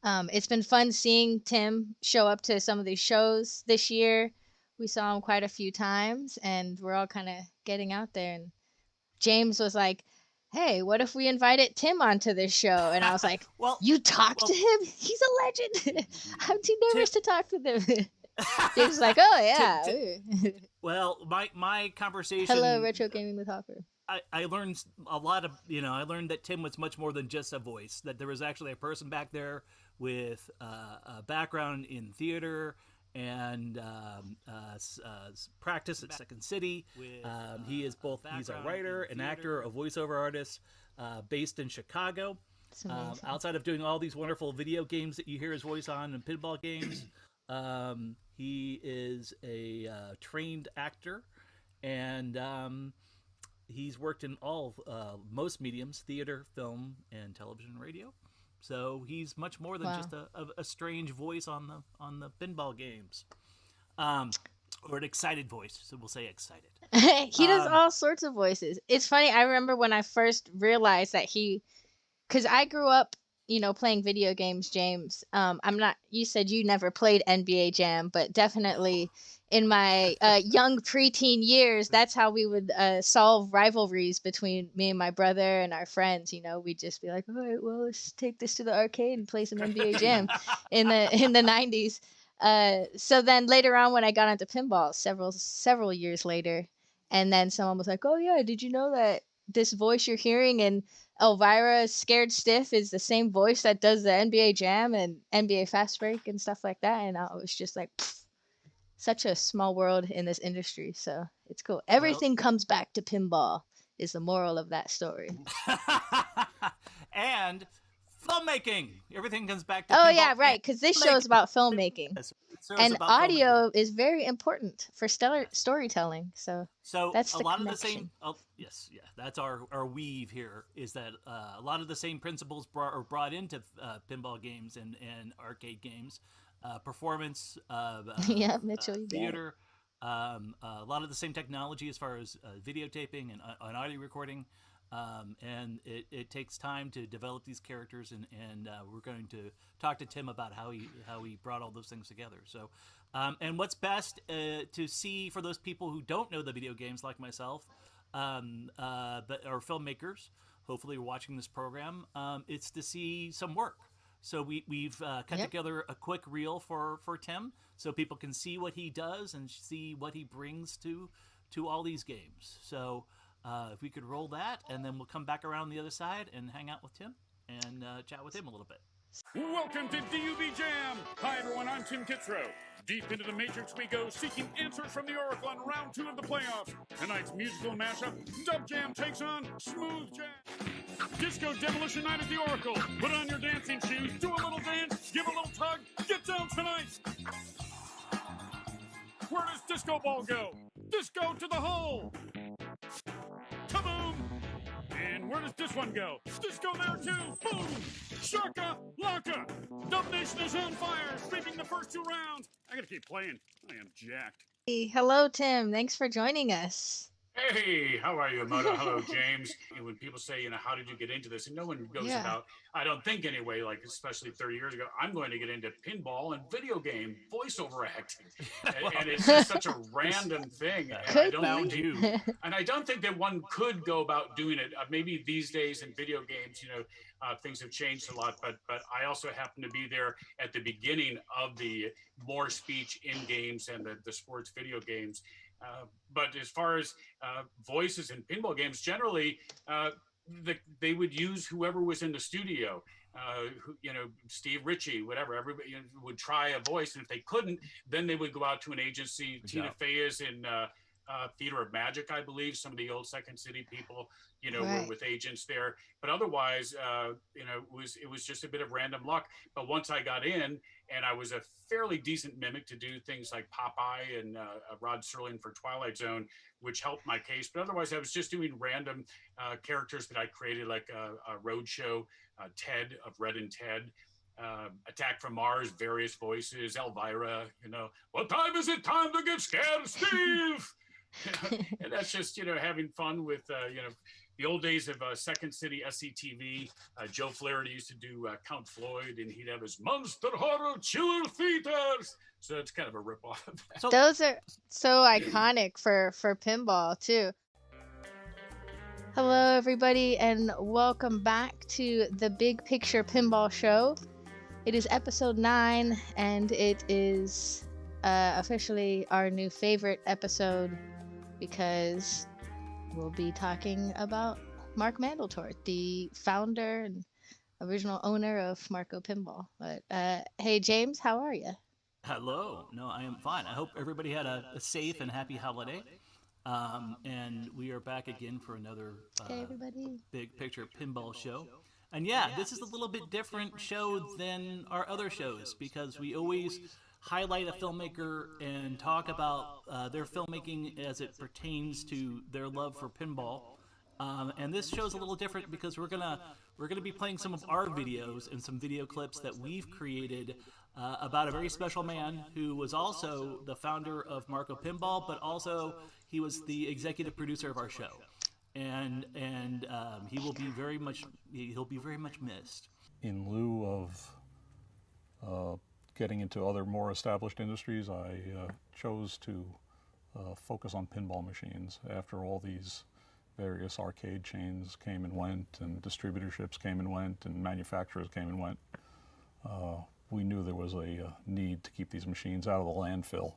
It's been fun seeing Tim show up to some of these shows this year. We saw him quite a few times, and we're all kind of getting out there. And James was like, hey, what if we invited Tim onto this show? And I was like, you talked to him? He's a legend. I'm too nervous to talk to him. James is like, oh yeah. Well, my conversation. Hello, Retro Gaming with Hopper. I learned a lot of, I learned that Tim was much more than just a voice, that there was actually a person back there with a background in theater and practice at Second City. He's a writer, an actor, a voiceover artist based in Chicago. Outside of doing all these wonderful video games that you hear his voice on and pinball games, he is a trained actor, and he's worked in most mediums: theater, film, and television and radio. So he's much more than just a strange voice on the pinball games, or an excited voice. So we'll say excited. He does all sorts of voices. It's funny. I remember when I first realized that because I grew up, playing video games, James. You said you never played NBA Jam, but definitely in my young preteen years, that's how we would solve rivalries between me and my brother and our friends. We'd just be like, all right, well, let's take this to the arcade and play some NBA Jam in the 90s. So then later on, when I got into pinball several years later, and then someone was like, oh yeah, did you know that this voice you're hearing in Elvira Scared Stiff is the same voice that does the NBA Jam and NBA Fast Break and stuff like that? And I was just like, such a small world in this industry. So it's cool. Everything comes back to pinball is the moral of that story. And filmmaking. Everything comes back to pinball. Oh yeah, right. Because this show is about filmmaking. And audio is very important for storytelling. So that's a the lot connection. of the same. Oh, yes, yeah. That's our weave here. Is that a lot of the same principles are brought into pinball games and arcade games, performance, yeah, Mitchell, you theater. A lot of the same technology as far as videotaping and audio recording. And it takes time to develop these characters, and we're going to talk to Tim about how he brought all those things together. So, and what's best to see for those people who don't know the video games like myself, but are filmmakers. Hopefully, you're watching this program. It's to see some work. So we've cut together a quick reel for Tim, so people can see what he does and see what he brings to all these games. So. If we could roll that, and then we'll come back around the other side and hang out with Tim and chat with him a little bit. Welcome to DUB Jam! Hi everyone, I'm Tim Kitzrow. Deep into the Matrix we go, seeking answers from the Oracle on round 2 of the playoffs. Tonight's musical mashup, Dub Jam takes on Smooth Jam. Disco Demolition Night at the Oracle. Put on your dancing shoes, do a little dance, give a little tug, get down tonight! Where does Disco Ball go? Disco to the hole! Kaboom! And where does this one go? Disco there too! Boom! Shaka! Laka! Dub Nation is on fire, sweeping the first 2 rounds. I gotta keep playing. I am jacked. Hey, hello, Tim. Thanks for joining us. Hey, how are you, Moto? Hello, James. And when people say, how did you get into this? And no one goes about, I don't think anyway, like especially 30 years ago, I'm going to get into pinball and video game voiceover acting. And it's just such a random thing. And I don't think that one could go about doing it. Maybe these days in video games, things have changed a lot, but I also happen to be there at the beginning of the more speech in games and the sports video games. But as far as voices in pinball games, generally, they would use whoever was in the studio. Steve Ritchie, whatever. Everybody would try a voice, and if they couldn't, then they would go out to an agency. Tina Fey is in Theater of Magic, I believe. Some of the old Second City people, were with agents there. But otherwise, it was just a bit of random luck. But once I got in, and I was a fairly decent mimic to do things like Popeye and Rod Serling for Twilight Zone, which helped my case. But otherwise, I was just doing random characters that I created, like a Roadshow, Ted of Red and Ted, Attack from Mars, various voices, Elvira, what time is it? Time to get scared, Steve! And that's just, having fun with, the old days of Second City SCTV. Joe Flaherty used to do Count Floyd, and he'd have his Monster Horror Chiller Theaters. So it's kind of a ripoff of that. Those are so iconic for pinball, too. Hello, everybody, and welcome back to the Big Picture Pinball Show. It is episode 9, and it is officially our new favorite episode because we'll be talking about Mark Mandeltort, the founder and original owner of Marco Pinball. But hey, James, how are you? Hello. No, I am fine. I hope everybody had a safe and happy holiday. And we are back again for another Hey, everybody. Big Picture Pinball show. And yeah, this is a little bit different show than our other shows because we always highlight a filmmaker and talk about their filmmaking as it pertains to their love for pinball. And this show's a little different because we're gonna be playing some of our videos and some video clips that we've created about a very special man who was also the founder of Marco Pinball, but also he was the executive producer of our show, and he'll be very much missed. In lieu of getting into other more established industries, I chose to focus on pinball machines after all these various arcade chains came and went, and distributorships came and went, and manufacturers came and went. We knew there was a need to keep these machines out of the landfill.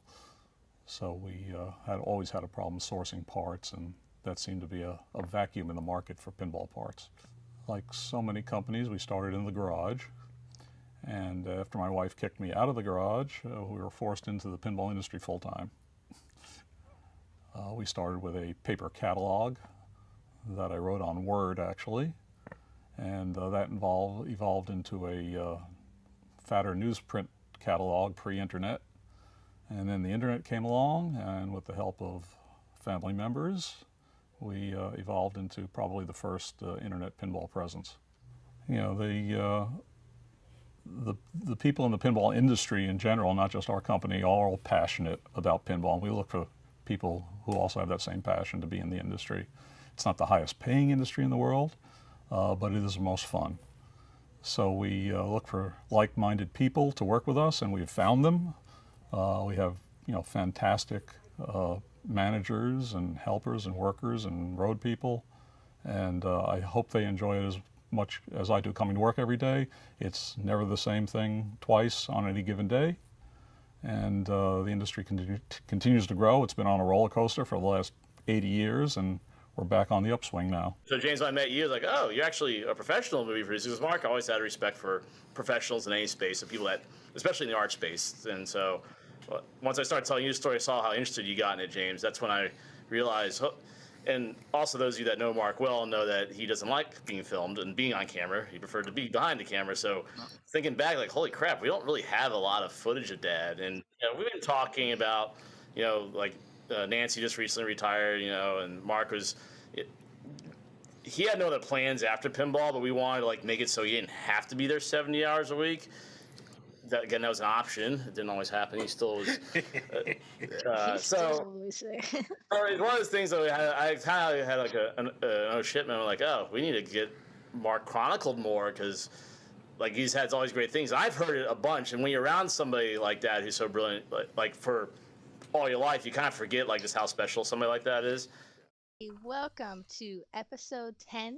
So we always had a problem sourcing parts, and that seemed to be a vacuum in the market for pinball parts. Like so many companies, we started in the garage. And after my wife kicked me out of the garage, we were forced into the pinball industry full time. We started with a paper catalog that I wrote on Word, actually, and that evolved into a fatter newsprint catalog pre-internet. And then the internet came along, and with the help of family members, we evolved into probably the first internet pinball presence. You know, the people in the pinball industry in general, not just our company, are all passionate about pinball. And we look for people who also have that same passion to be in the industry. It's not the highest paying industry in the world, but it is the most fun. So we look for like-minded people to work with us, and we've found them. We have, fantastic managers and helpers and workers and road people, and I hope they enjoy it as much as I do coming to work every day. It's never the same thing twice on any given day, and the industry continues to grow. It's been on a roller coaster for the last 80 years, and we're back on the upswing now. So James, when I met you, I was like, oh, you're actually a professional movie producer. Because Mark always had respect for professionals in any space, and people that, especially in the art space. And so once I started telling you the story, I saw how interested you got in it, James. That's when I realized, and also those of you that know Mark well know that he doesn't like being filmed and being on camera. He preferred to be behind the camera. So thinking back, like, holy crap, we don't really have a lot of footage of Dad. And we've been talking about, Nancy just recently retired, and Mark was, he had no other plans after pinball, but we wanted to make it so he didn't have to be there 70 hours a week. That was an option. It didn't always happen. He still was. So it's one of those things that I kind of had an oh shit moment, like, oh, we need to get Mark chronicled more because he's had all these great things. I've heard it a bunch, and when you're around somebody like that who's so brilliant, like for all your life, you kind of forget just how special somebody like that is. Welcome to episode 10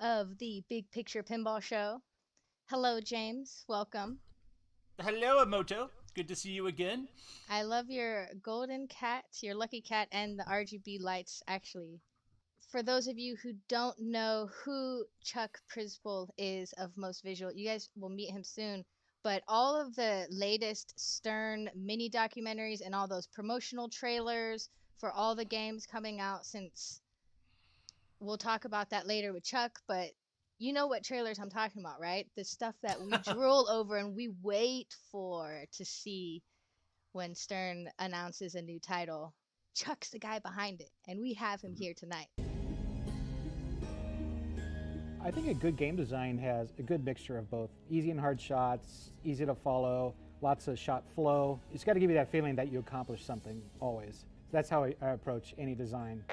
of the Big Picture Pinball Show. Hello, James. Welcome. Hello, Emoto. It's good to see you again. I love your golden cat, your lucky cat, and the RGB lights, actually. For those of you who don't know who Chuck Prispel is of Most Visual, you guys will meet him soon. But all of the latest Stern mini documentaries and all those promotional trailers for all the games coming out since, we'll talk about that later with Chuck, but you know what trailers I'm talking about, right? The stuff that we drool over and we wait for to see when Stern announces a new title. Chuck's the guy behind it, and we have him here tonight. I think a good game design has a good mixture of both easy and hard shots, easy to follow, lots of shot flow. It's got to give you that feeling that you accomplished something always. That's how I approach any design.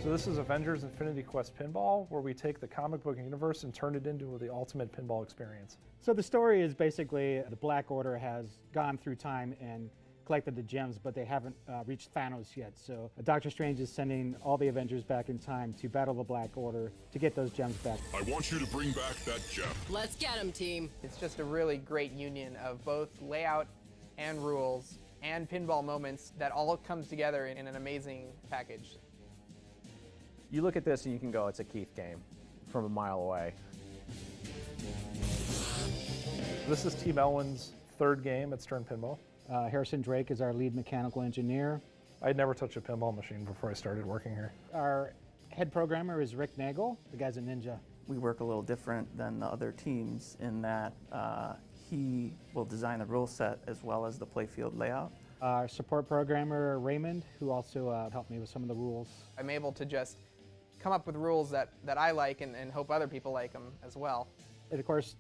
So this is Avengers Infinity Quest Pinball, where we take the comic book universe and turn it into the ultimate pinball experience. So the story is basically the Black Order has gone through time and collected the gems, but they haven't reached Thanos yet. So Doctor Strange is sending all the Avengers back in time to battle the Black Order to get those gems back. I want you to bring back that gem. Let's get him, team. It's just a really great union of both layout and rules and pinball moments that all comes together in an amazing package. You look at this and you can go, it's a Keith game from a mile away. This is Team Elwin's third game at Stern Pinball. Harrison Drake is our lead mechanical engineer. I'd never touched a pinball machine before I started working here. Our head programmer is Rick Nagel. The guy's a ninja. We work a little different than the other teams in that he will design the rule set as well as the playfield layout. Our support programmer, Raymond, who also helped me with some of the rules. I'm able to just come up with rules that I like and hope other people like them as well. And of course,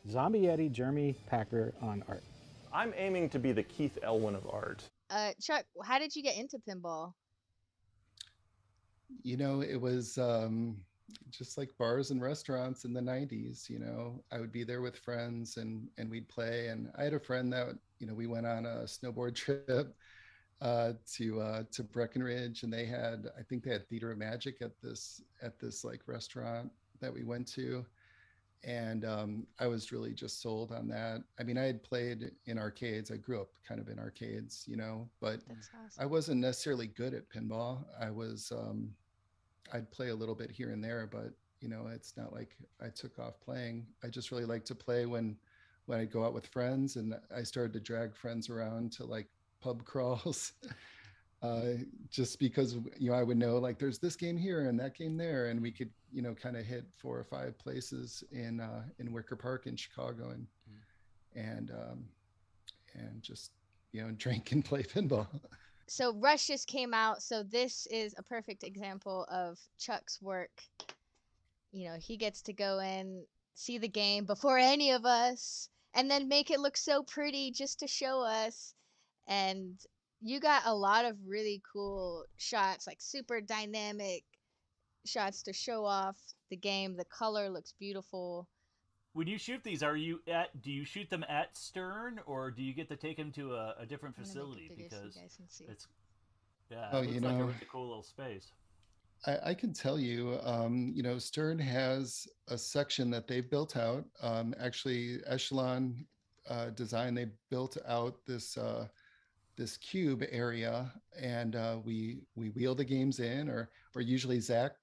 Zombie Yeti, Jeremy Packer on art. I'm aiming to be the Keith Elwin of art. Chuck, how did you get into pinball? You know, it was just like bars and restaurants in the 90s. You know, I would be there with friends and we'd play. And I had a friend that, you know, we went on a snowboard trip to Breckenridge, and they had, I think they had Theater of Magic at this like restaurant that we went to. And I was really just sold on that. I mean, I had played in arcades. I grew up kind of in arcades, you know, but awesome. I wasn't necessarily good at pinball. I'd play a little bit here and there, but you know, it's not like I took off playing. I just really liked to play when I'd go out with friends, and I started to drag friends around to like pub crawls. Just because, you know, I would know like there's this game here and that game there, and we could, you know, kind of hit 4 or 5 places in Wicker Park in Chicago, and just, you know, drink and play pinball. So Rush just came out, so this is a perfect example of Chuck's work. You know, he gets to go in, see the game before any of us, and then make it look so pretty just to show us. And you got a lot of really cool shots, like super dynamic shots to show off the game. The color looks beautiful. When you shoot these, do you shoot them at Stern, or do you get to take them to a different facility? Because so you guys can see. It's Oh, it looks you like a know, really cool little space. I can tell you, you know, Stern has a section that they built out. Actually, Echelon Design, they built out this cube area, and we wheel the games in, or usually Zach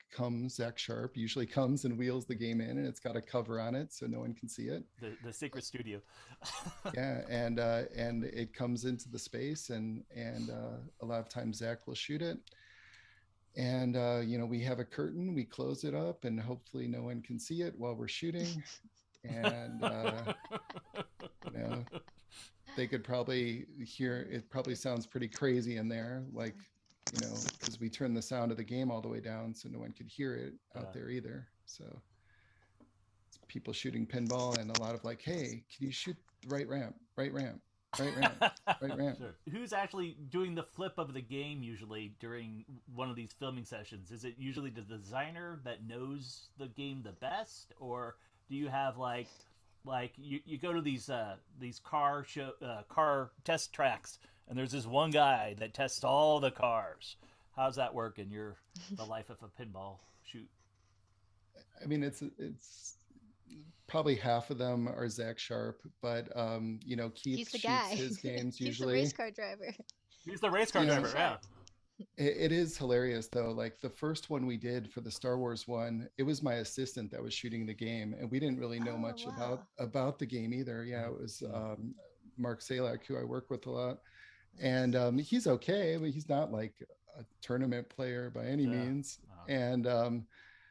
Sharp usually comes and wheels the game in, and it's got a cover on it so no one can see it. The secret studio. Yeah, and it comes into the space, and a lot of times Zach will shoot it. And you know, we have a curtain, we close it up, and hopefully no one can see it while we're shooting. And you know, they could probably hear it. Probably sounds pretty crazy in there, like, you know, because we turn the sound of the game all the way down so no one could hear it out there either. So it's people shooting pinball, and a lot of like, hey, can you shoot the right ramp, right ramp, right ramp, right ramp? Sure. Who's actually doing the flip of the game usually during one of these filming sessions? Is it usually the designer that knows the game the best, or do you have like you go to these car test tracks, and there's this one guy that tests all the cars? How's that work in the life of a pinball shoot? I mean, it's probably half of them are Zach Sharp, but you know, Keith He's the guy. shoots his games He's usually. the race car driver. He's the race car driver, yeah. It is hilarious though. Like the first one we did for the Star Wars one, it was my assistant that was shooting the game, and we didn't really know much about the game either. Yeah, it was Mark Salak, who I work with a lot, and he's okay, but he's not like a tournament player by any means. And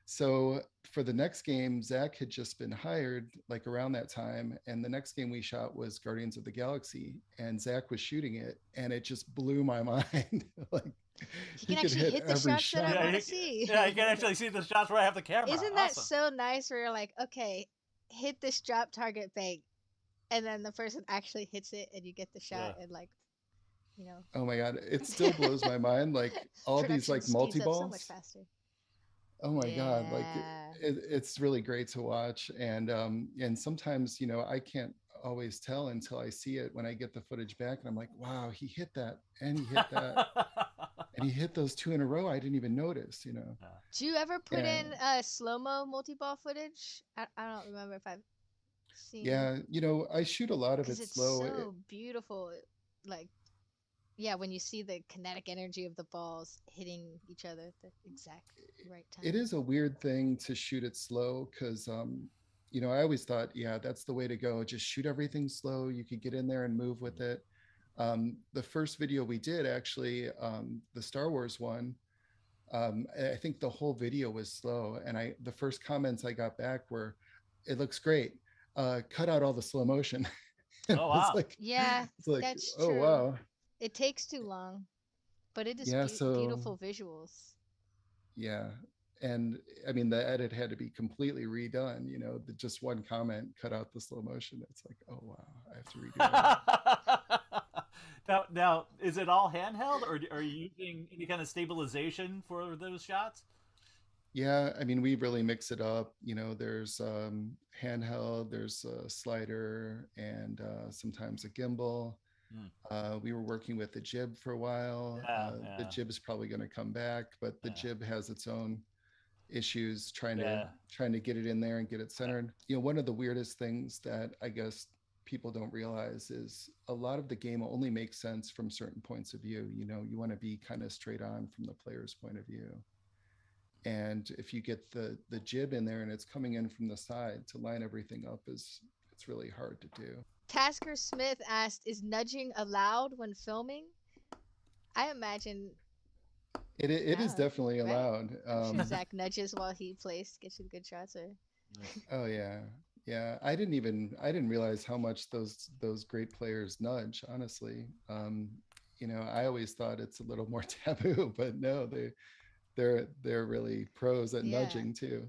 so for the next game, Zach had just been hired like around that time, and the next game we shot was Guardians of the Galaxy, and Zach was shooting it, and it just blew my mind. Like, you can actually hit the shots that I want to see. Yeah, you can actually see the shots where I have the camera. Isn't that so nice where you're like, okay, hit this drop target bang, and then the person actually hits it and you get the shot, and like, you know. Oh my God, it still blows my mind. Like all these like multi-balls. So much faster. Oh my God, like it's really great to watch. And sometimes, I can't always tell until I see it when I get the footage back and I'm like, wow, he hit that and he hit that and he hit those two in a row. I didn't even notice. Do you ever put And in slow-mo multi-ball footage? I don't remember if I've seen. yeah, I shoot a lot of it Because it's slow. so beautiful. Like, yeah, when you see the kinetic energy of the balls hitting each other at the exact right time. It is a weird thing to shoot it slow because I always thought, yeah, that's the way to go. Just shoot everything slow. You could get in there and move with it. The first video we did, actually, the Star Wars one, I think the whole video was slow. And the first comments I got back were, "It looks great. Cut out all the slow motion." And Oh, I was wow. like, Yeah, it's like, that's oh true. wow. It takes too long, but it is Yeah, so beautiful visuals. yeah. And I mean, the edit had to be completely redone. Just one comment cut out the slow motion. It's like, oh wow, I have to redo that. Now, is it all handheld, or are you using any kind of stabilization for those shots? Yeah, I mean, we really mix it up. There's handheld, there's a slider, and sometimes a gimbal. We were working with the jib for a while. The jib is probably going to come back, but the jib has its own issues trying to get it in there and get it centered. One of the weirdest things that I guess people don't realize is a lot of the game only makes sense from certain points of view. You want to be kind of straight on from the player's point of view. And if you get the jib in there and it's coming in from the side, to line everything up it's really hard to do. Tasker Smith asked, "Is nudging allowed when filming?" I imagine it is definitely allowed. I'm sure Zach nudges while he plays, gets you good shots. Oh yeah. I didn't realize how much those great players nudge. Honestly, I always thought it's a little more taboo, but no, they're really pros at nudging too.